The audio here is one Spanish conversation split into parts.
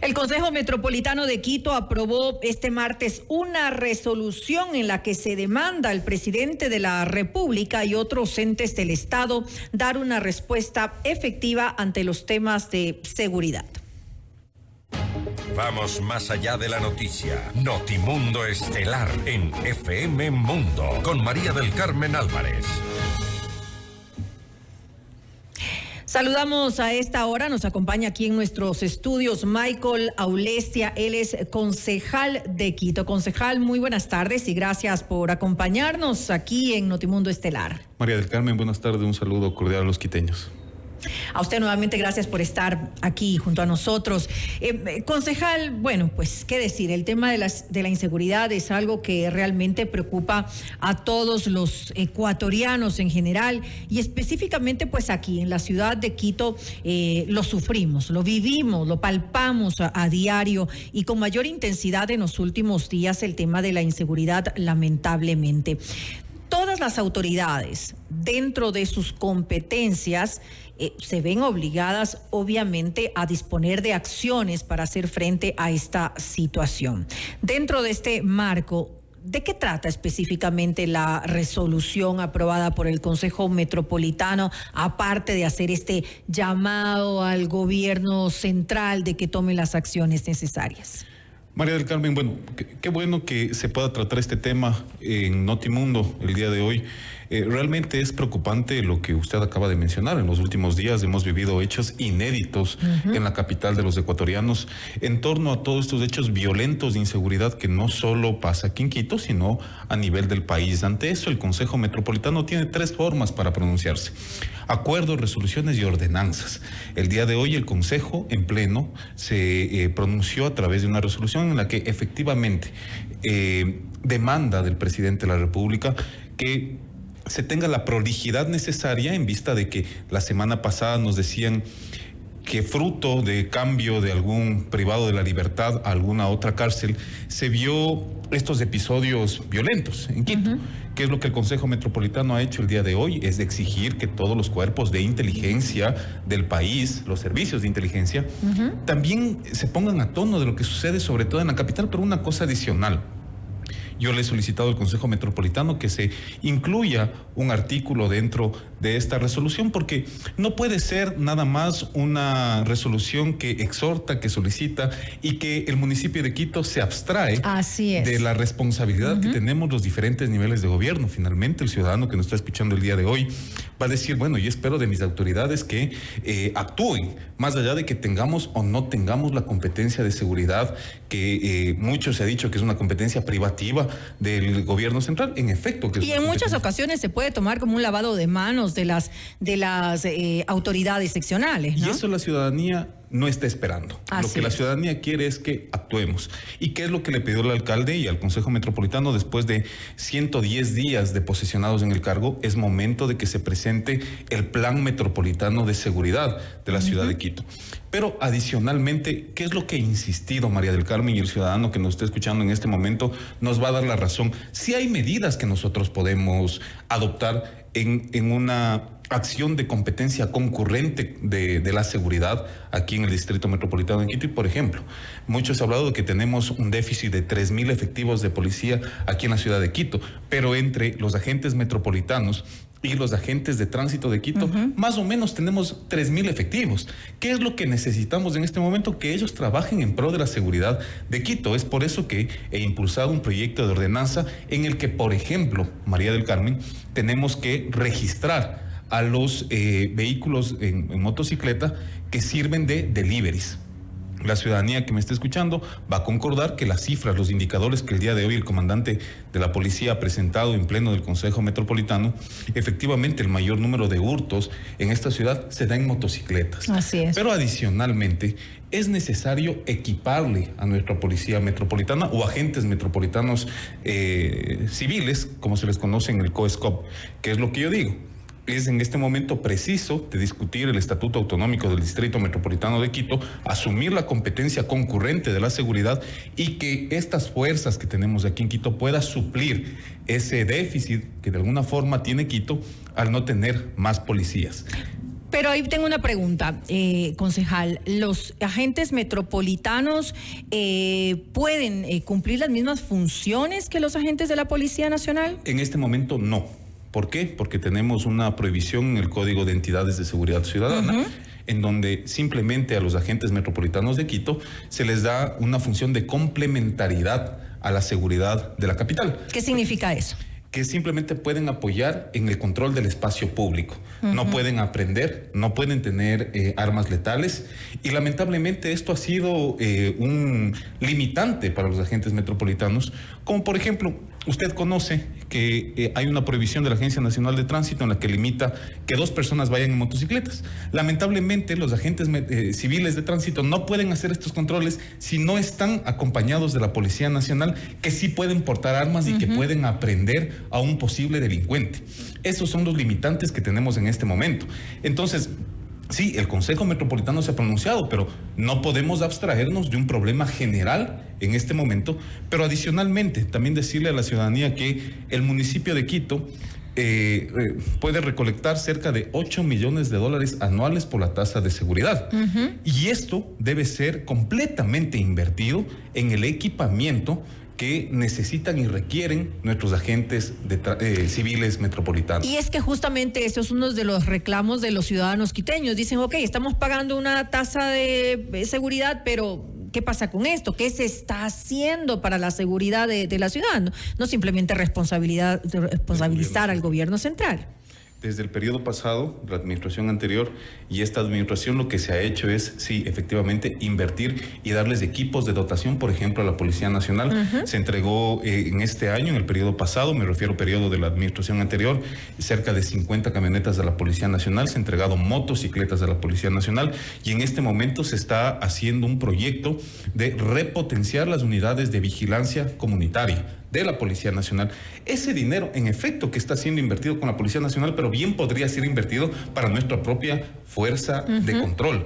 El Consejo Metropolitano de Quito aprobó este martes una resolución en la que se demanda al presidente de la República y otros entes del Estado dar una respuesta efectiva ante los temas de seguridad. Vamos más allá de la noticia. Notimundo Estelar en FM Mundo con María del Carmen Álvarez. Saludamos a esta hora, nos acompaña aquí en nuestros estudios Michael Aulestia, él es concejal de Quito. Concejal, muy buenas tardes y gracias por acompañarnos aquí en Notimundo Estelar. María del Carmen, buenas tardes, un saludo cordial a los quiteños. A usted nuevamente gracias por estar aquí junto a nosotros. Concejal, bueno, pues qué decir, el tema de la inseguridad es algo que realmente preocupa a todos los ecuatorianos en general y específicamente pues aquí en la ciudad de Quito lo sufrimos, lo vivimos, lo palpamos a diario y con mayor intensidad en los últimos días el tema de la inseguridad, lamentablemente. Todas las autoridades, dentro de sus competencias, se ven obligadas, obviamente, a disponer de acciones para hacer frente a esta situación. Dentro de este marco, ¿de qué trata específicamente la resolución aprobada por el Consejo Metropolitano, aparte de hacer este llamado al gobierno central de que tome las acciones necesarias? María del Carmen, bueno, qué bueno que se pueda tratar este tema en Notimundo el día de hoy. Realmente es preocupante lo que usted acaba de mencionar. En los últimos días hemos vivido hechos inéditos en la capital de los ecuatorianos en torno a todos estos hechos violentos de inseguridad que no solo pasa aquí en Quito, sino a nivel del país. Ante eso, el Consejo Metropolitano tiene 3 formas para pronunciarse: acuerdos, resoluciones y ordenanzas. El día de hoy el Consejo en pleno se pronunció a través de una resolución en la que efectivamente demanda del presidente de la República que se tenga la prolijidad necesaria en vista de que la semana pasada nos decían que fruto de cambio de algún privado de la libertad a alguna otra cárcel se vio estos episodios violentos en Quito. ¿Qué es lo que el Consejo Metropolitano ha hecho el día de hoy? Es de exigir que todos los cuerpos de inteligencia del país, los servicios de inteligencia, también se pongan a tono de lo que sucede sobre todo en la capital, pero una cosa adicional. Yo le he solicitado al Consejo Metropolitano que se incluya un artículo dentro de esta resolución, porque no puede ser nada más una resolución que exhorta, que solicita y que el municipio de Quito se abstrae de la responsabilidad que tenemos los diferentes niveles de gobierno. Finalmente, el ciudadano que nos está escuchando el día de hoy va a decir, bueno, yo espero de mis autoridades que actúen, más allá de que tengamos o no tengamos la competencia de seguridad, que mucho se ha dicho que es una competencia privativa del gobierno central, en efecto. Que y en muchas ocasiones se puede tomar como un lavado de manos de las autoridades seccionales, ¿no? Y eso la ciudadanía no está esperando. Lo que la ciudadanía quiere es que actuemos. ¿Y qué es lo que le pidió el alcalde y al Consejo Metropolitano después de 110 días de posesionados en el cargo? Es momento de que se presente el Plan Metropolitano de Seguridad de la ciudad de Quito. Pero adicionalmente, ¿qué es lo que he insistido, María del Carmen, y el ciudadano que nos está escuchando en este momento nos va a dar la razón? Si hay medidas que nosotros podemos adoptar en una acción de competencia concurrente de la seguridad aquí en el Distrito Metropolitano de Quito. Y, por ejemplo, muchos han hablado de que tenemos un déficit de 3,000 efectivos de policía aquí en la ciudad de Quito, pero entre los agentes metropolitanos y los agentes de tránsito de Quito, más o menos tenemos 3,000 efectivos. ¿Qué es lo que necesitamos en este momento? Que ellos trabajen en pro de la seguridad de Quito. Es por eso que he impulsado un proyecto de ordenanza en el que, por ejemplo, María del Carmen, tenemos que registrar a los vehículos en motocicleta que sirven de deliveries. La ciudadanía que me está escuchando va a concordar que las cifras, los indicadores que el día de hoy el comandante de la policía ha presentado en pleno del Consejo Metropolitano, efectivamente el mayor número de hurtos en esta ciudad se da en motocicletas. Así es. Pero adicionalmente es necesario equiparle a nuestra policía metropolitana o agentes metropolitanos civiles, como se les conoce en el COESCOP, que es lo que yo digo. Es en este momento preciso de discutir el Estatuto Autonómico del Distrito Metropolitano de Quito, asumir la competencia concurrente de la seguridad y que estas fuerzas que tenemos aquí en Quito puedan suplir ese déficit que de alguna forma tiene Quito al no tener más policías. Pero ahí tengo una pregunta, concejal. ¿Los agentes metropolitanos pueden cumplir las mismas funciones que los agentes de la Policía Nacional? En este momento no. ¿Por qué? Porque tenemos una prohibición en el Código de Entidades de Seguridad Ciudadana, en donde simplemente a los agentes metropolitanos de Quito se les da una función de complementariedad a la seguridad de la capital. ¿Qué significa eso? Que simplemente pueden apoyar en el control del espacio público. No pueden aprender, no pueden tener armas letales, y lamentablemente esto ha sido un limitante para los agentes metropolitanos, como por ejemplo, usted conoce que hay una prohibición de la Agencia Nacional de Tránsito en la que limita que 2 personas vayan en motocicletas. Lamentablemente, los agentes civiles de tránsito no pueden hacer estos controles si no están acompañados de la Policía Nacional, que sí pueden portar armas y que pueden aprender a un posible delincuente. Esos son los limitantes que tenemos en este momento. Entonces, sí, el Consejo Metropolitano se ha pronunciado, pero no podemos abstraernos de un problema general en este momento. Pero adicionalmente, también decirle a la ciudadanía que el municipio de Quito puede recolectar cerca de $8 millones anuales por la tasa de seguridad. Y esto debe ser completamente invertido en el equipamiento que necesitan y requieren nuestros agentes civiles metropolitanos. Y es que justamente eso es uno de los reclamos de los ciudadanos quiteños. Dicen, ok, estamos pagando una tasa de seguridad, pero ¿qué pasa con esto? ¿Qué se está haciendo para la seguridad de la ciudad? No simplemente responsabilizar al gobierno central. Desde el periodo pasado, la administración anterior y esta administración, lo que se ha hecho es, sí, efectivamente, invertir y darles equipos de dotación, por ejemplo, a la Policía Nacional. Se entregó en este año, en el periodo pasado, me refiero al periodo de la administración anterior, cerca de 50 camionetas de la Policía Nacional, se han entregado motocicletas de la Policía Nacional, y en este momento se está haciendo un proyecto de repotenciar las unidades de vigilancia comunitaria de la Policía Nacional. Ese dinero, en efecto, que está siendo invertido con la Policía Nacional, pero bien podría ser invertido para nuestra propia fuerza de control.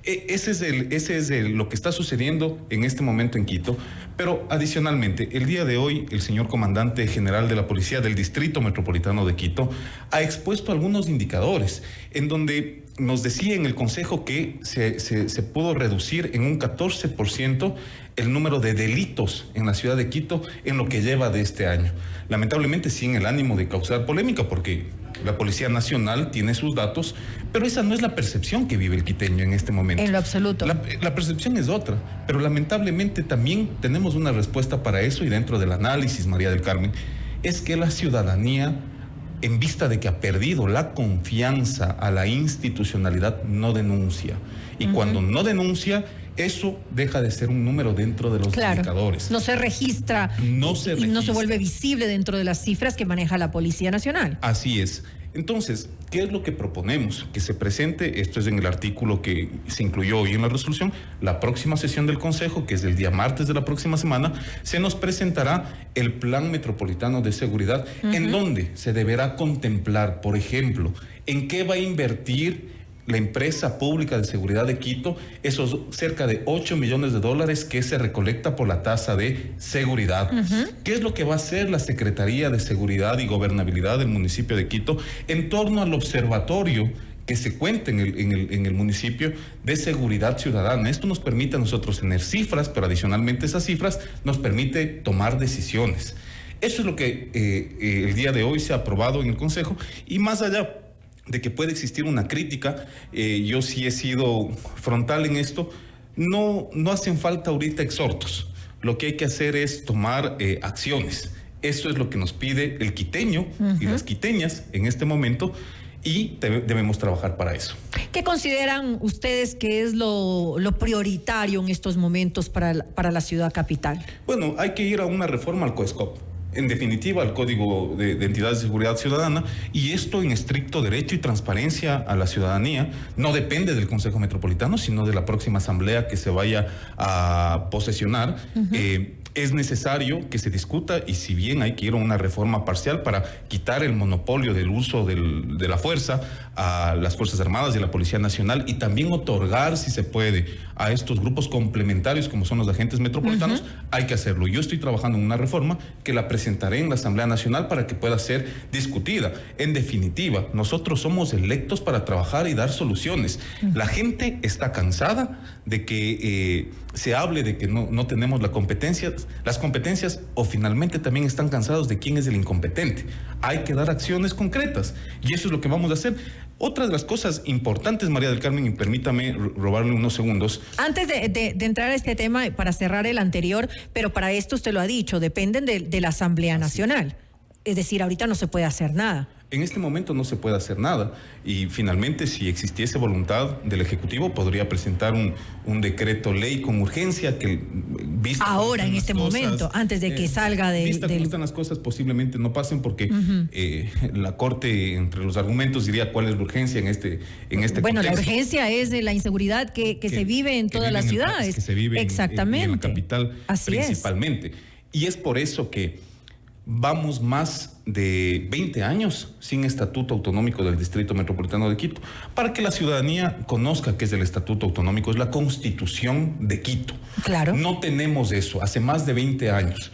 Ese es lo que está sucediendo en este momento en Quito. Pero adicionalmente, el día de hoy, el señor comandante general de la Policía del Distrito Metropolitano de Quito ha expuesto algunos indicadores en donde nos decía en el Consejo que se pudo reducir en un 14% el número de delitos en la ciudad de Quito en lo que lleva de este año. Lamentablemente sin el ánimo de causar polémica, porque la Policía Nacional tiene sus datos, pero esa no es la percepción que vive el quiteño en este momento. En lo absoluto. La percepción es otra, pero lamentablemente también tenemos una respuesta para eso, y dentro del análisis, María del Carmen, es que la ciudadanía, en vista de que ha perdido la confianza a la institucionalidad, no denuncia. Y cuando no denuncia, eso deja de ser un número dentro de los indicadores. No se registra y no se vuelve visible dentro de las cifras que maneja la Policía Nacional. Así es. Entonces, ¿qué es lo que proponemos? Que se presente, esto es en el artículo que se incluyó hoy en la resolución, la próxima sesión del Consejo, que es el día martes de la próxima semana, se nos presentará el Plan Metropolitano de Seguridad, en donde se deberá contemplar, por ejemplo, en qué va a invertir la empresa pública de seguridad de Quito esos cerca de $8 millones que se recolecta por la tasa de seguridad. ¿Qué es lo que va a hacer la Secretaría de Seguridad y Gobernabilidad del municipio de Quito en torno al observatorio que se cuenta en el municipio de seguridad ciudadana? Esto nos permite a nosotros tener cifras, pero adicionalmente esas cifras nos permite tomar decisiones. Eso es lo que el día de hoy se ha aprobado en el Consejo, y más allá de que puede existir una crítica, yo sí he sido frontal en esto, no hacen falta ahorita exhortos. Lo que hay que hacer es tomar acciones. Eso es lo que nos pide el quiteño y las quiteñas en este momento, y debemos trabajar para eso. ¿Qué consideran ustedes que es lo prioritario en estos momentos para la ciudad capital? Bueno, hay que ir a una reforma al COESCOP. En definitiva, al Código de Entidades de Seguridad Ciudadana, y esto en estricto derecho y transparencia a la ciudadanía. No depende del Consejo Metropolitano, sino de la próxima asamblea que se vaya a posesionar. Es necesario que se discuta, y si bien hay que ir a una reforma parcial para quitar el monopolio del uso de la fuerza a las Fuerzas Armadas y a la Policía Nacional, y también otorgar, si se puede, a estos grupos complementarios como son los agentes metropolitanos, hay que hacerlo. Yo estoy trabajando en una reforma que la presentaré en la Asamblea Nacional para que pueda ser discutida. En definitiva, nosotros somos electos para trabajar y dar soluciones. La gente está cansada de que se hable de que no tenemos las competencias, o finalmente también están cansados de quién es el incompetente. Hay que dar acciones concretas y eso es lo que vamos a hacer. Otra de las cosas importantes, María del Carmen, y permítame robarle unos segundos. Antes de entrar a este tema, para cerrar el anterior, pero para esto usted lo ha dicho, dependen de la Asamblea Nacional. Es decir, ahorita no se puede hacer nada. En este momento no se puede hacer nada y finalmente, si existiese voluntad del Ejecutivo, podría presentar un decreto ley con urgencia que ahora en este momento, antes de que salga vista cómo están las cosas, posiblemente no pasen porque la Corte, entre los argumentos, diría cuál es la urgencia en este bueno, contexto. La urgencia es de la inseguridad que se vive en todas las ciudades. Que se vive exactamente. En la capital. Así principalmente. Y es por eso que vamos más de 20 años sin estatuto autonómico del Distrito Metropolitano de Quito, para que la ciudadanía conozca qué es el estatuto autonómico. Es la Constitución de Quito. Claro. No tenemos eso hace más de 20 años.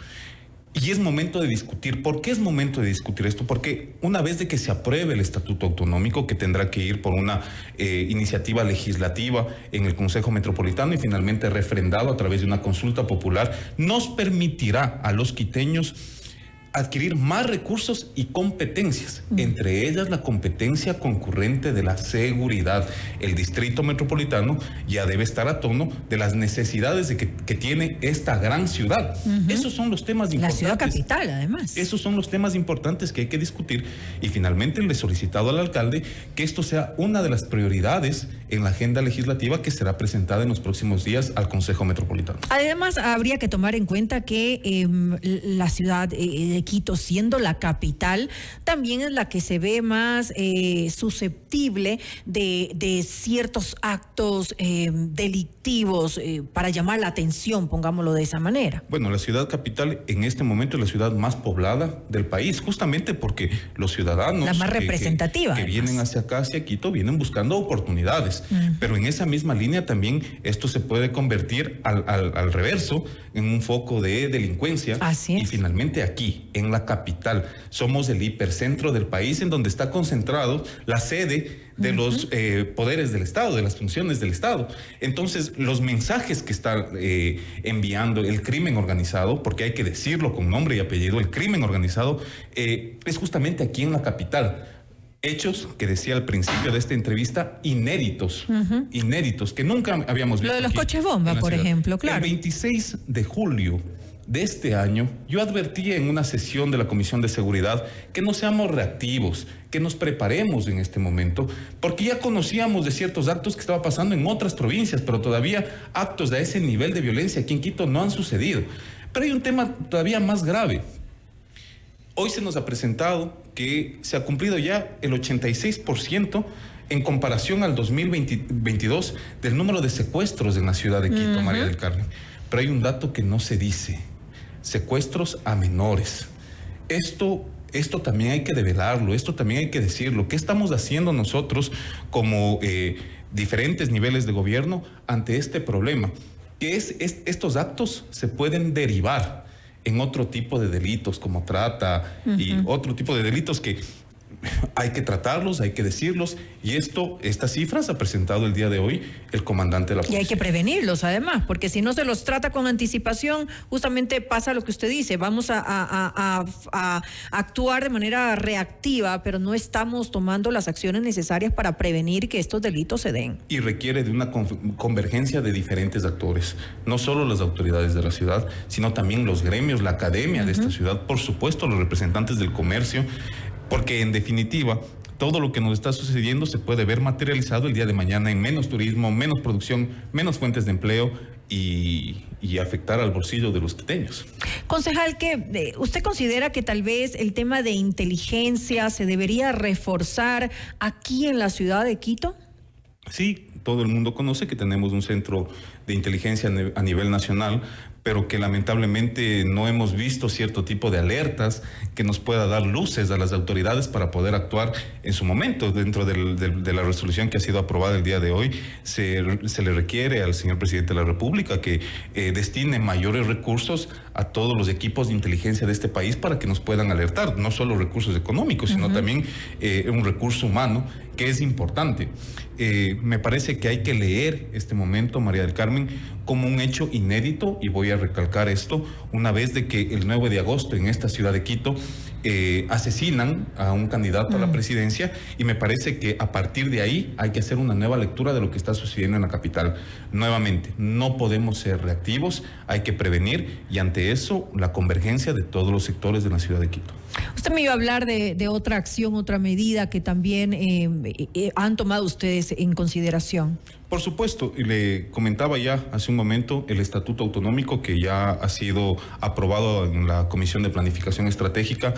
Y es momento de discutir. ¿Por qué es momento de discutir esto? Porque una vez de que se apruebe el estatuto autonómico, que tendrá que ir por una iniciativa legislativa en el Consejo Metropolitano y finalmente refrendado a través de una consulta popular, nos permitirá a los quiteños adquirir más recursos y competencias, entre ellas la competencia concurrente de la seguridad. El Distrito Metropolitano ya debe estar a tono de las necesidades que tiene esta gran ciudad. Esos son los temas importantes. La ciudad capital, además. Esos son los temas importantes que hay que discutir y finalmente le he solicitado al alcalde que esto sea una de las prioridades en la agenda legislativa que será presentada en los próximos días al Consejo Metropolitano. Además, habría que tomar en cuenta que la ciudad de Quito, siendo la capital, también es la que se ve más susceptible de ciertos actos delictivos para llamar la atención, pongámoslo de esa manera. Bueno, la ciudad capital en este momento es la ciudad más poblada del país, justamente porque los ciudadanos la más representativa que vienen hacia acá, hacia Quito, vienen buscando oportunidades. Pero en esa misma línea también esto se puede convertir al reverso en un foco de delincuencia. Así es. Y finalmente aquí, en la capital, somos el hipercentro del país en donde está concentrado la sede de los poderes del Estado, de las funciones del Estado. Entonces, los mensajes que está enviando el crimen organizado, porque hay que decirlo con nombre y apellido, el crimen organizado es justamente aquí en la capital. Hechos que decía al principio de esta entrevista, inéditos, que nunca habíamos visto. Lo de los coches bomba, por ejemplo, claro. El 26 de julio de este año, yo advertí en una sesión de la Comisión de Seguridad que no seamos reactivos, que nos preparemos en este momento, porque ya conocíamos de ciertos actos que estaba pasando en otras provincias, pero todavía actos de ese nivel de violencia aquí en Quito no han sucedido. Pero hay un tema todavía más grave. Hoy se nos ha presentado que se ha cumplido ya el 86% en comparación al 2022 del número de secuestros en la ciudad de Quito, María del Carmen. Pero hay un dato que no se dice: secuestros a menores. Esto también hay que develarlo, esto también hay que decirlo. ¿Qué estamos haciendo nosotros como diferentes niveles de gobierno ante este problema? Que estos actos se pueden derivar en otro tipo de delitos como trata y otro tipo de delitos que hay que tratarlos, hay que decirlos, y estas cifras ha presentado el día de hoy el comandante de la policía. Y hay que prevenirlos además, porque si no se los trata con anticipación, justamente pasa lo que usted dice, vamos a actuar de manera reactiva, pero no estamos tomando las acciones necesarias para prevenir que estos delitos se den. Y requiere de una convergencia de diferentes actores, no solo las autoridades de la ciudad, sino también los gremios, la academia de esta ciudad, por supuesto los representantes del comercio, porque en definitiva todo lo que nos está sucediendo se puede ver materializado el día de mañana en menos turismo, menos producción, menos fuentes de empleo y afectar al bolsillo de los quiteños. Concejal, ¿usted considera que tal vez el tema de inteligencia se debería reforzar aquí en la ciudad de Quito? Sí, todo el mundo conoce que tenemos un centro de inteligencia a nivel nacional, pero que lamentablemente no hemos visto cierto tipo de alertas que nos pueda dar luces a las autoridades para poder actuar en su momento. Dentro de la resolución que ha sido aprobada el día de hoy, se le requiere al señor presidente de la República que destine mayores recursos a todos los equipos de inteligencia de este país para que nos puedan alertar, no solo recursos económicos, sino también un recurso humano que es importante. Me parece que hay que leer este momento, María del Carmen, como un hecho inédito, y voy a recalcar esto, una vez de que el 9 de agosto en esta ciudad de Quito asesinan a un candidato a la presidencia, y me parece que a partir de ahí hay que hacer una nueva lectura de lo que está sucediendo en la capital. Nuevamente, no podemos ser reactivos, hay que prevenir, y ante eso la convergencia de todos los sectores de la ciudad de Quito. Usted me iba a hablar de otra acción, otra medida que también han tomado ustedes en consideración. Por supuesto, y le comentaba ya hace un momento el Estatuto Autonómico que ya ha sido aprobado en la Comisión de Planificación Estratégica.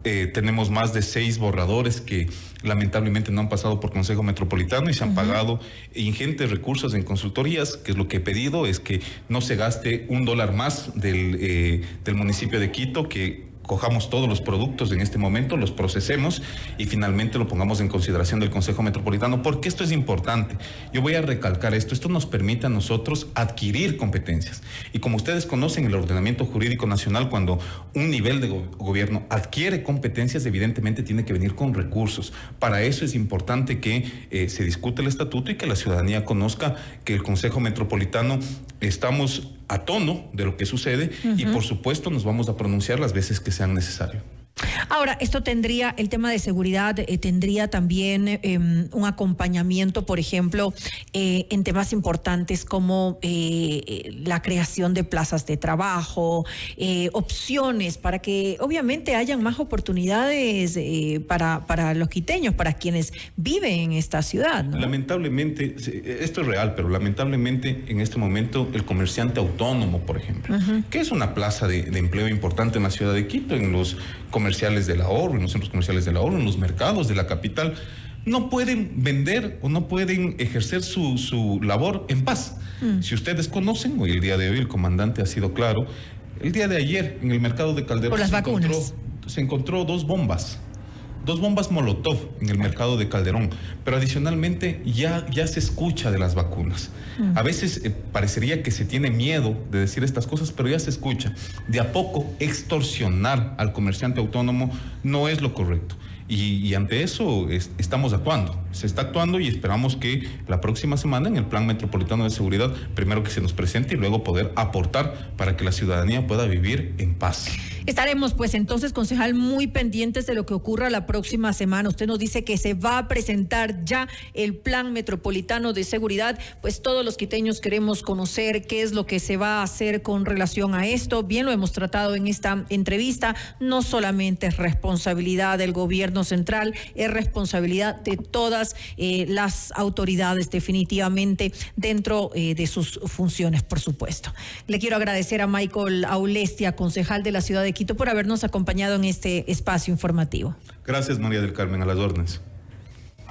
Tenemos más de 6 borradores que lamentablemente no han pasado por Consejo Metropolitano y se han pagado ingentes recursos en consultorías, que es lo que he pedido, es que no se gaste $1 más del municipio de Quito, que cojamos todos los productos en este momento, los procesemos y finalmente lo pongamos en consideración del Consejo Metropolitano, porque esto es importante. Yo voy a recalcar esto nos permite a nosotros adquirir competencias. Y como ustedes conocen el ordenamiento jurídico nacional, cuando un nivel de gobierno adquiere competencias, evidentemente tiene que venir con recursos. Para eso es importante que se discute el estatuto y que la ciudadanía conozca que el Consejo Metropolitano estamos a tono de lo que sucede y por supuesto nos vamos a pronunciar las veces que sean necesario. Ahora, esto tendría, el tema de seguridad, tendría también un acompañamiento, por ejemplo, en temas importantes como la creación de plazas de trabajo, opciones para que obviamente hayan más oportunidades para los quiteños, para quienes viven en esta ciudad, ¿no? Lamentablemente, esto es real, pero lamentablemente en este momento el comerciante autónomo, por ejemplo, que es una plaza de empleo importante en la ciudad de Quito, en los comerciales del ahorro, en los centros comerciales del ahorro, en los mercados de la capital, no pueden vender o no pueden ejercer su labor en paz. Si ustedes conocen, hoy el día de hoy el comandante ha sido claro, el día de ayer en el mercado de Calderón por las vacunas se encontró 2 bombas Molotov en el mercado de Calderón, pero adicionalmente ya se escucha de las vacunas. A veces parecería que se tiene miedo de decir estas cosas, pero ya se escucha. De a poco extorsionar al comerciante autónomo no es lo correcto. Y ante eso estamos actuando, se está actuando y esperamos que la próxima semana en el Plan Metropolitano de Seguridad, primero que se nos presente y luego poder aportar para que la ciudadanía pueda vivir en paz. Estaremos pues entonces, concejal, muy pendientes de lo que ocurra la próxima semana. Usted nos dice que se va a presentar ya el Plan Metropolitano de Seguridad, pues todos los quiteños queremos conocer qué es lo que se va a hacer con relación a esto. Bien lo hemos tratado en esta entrevista, no solamente es responsabilidad del gobierno central, es responsabilidad de todas las autoridades definitivamente dentro de sus funciones, por supuesto. Le quiero agradecer a Michael Aulestia, concejal de la ciudad de Quito, por habernos acompañado en este espacio informativo. Gracias, María del Carmen, a las órdenes.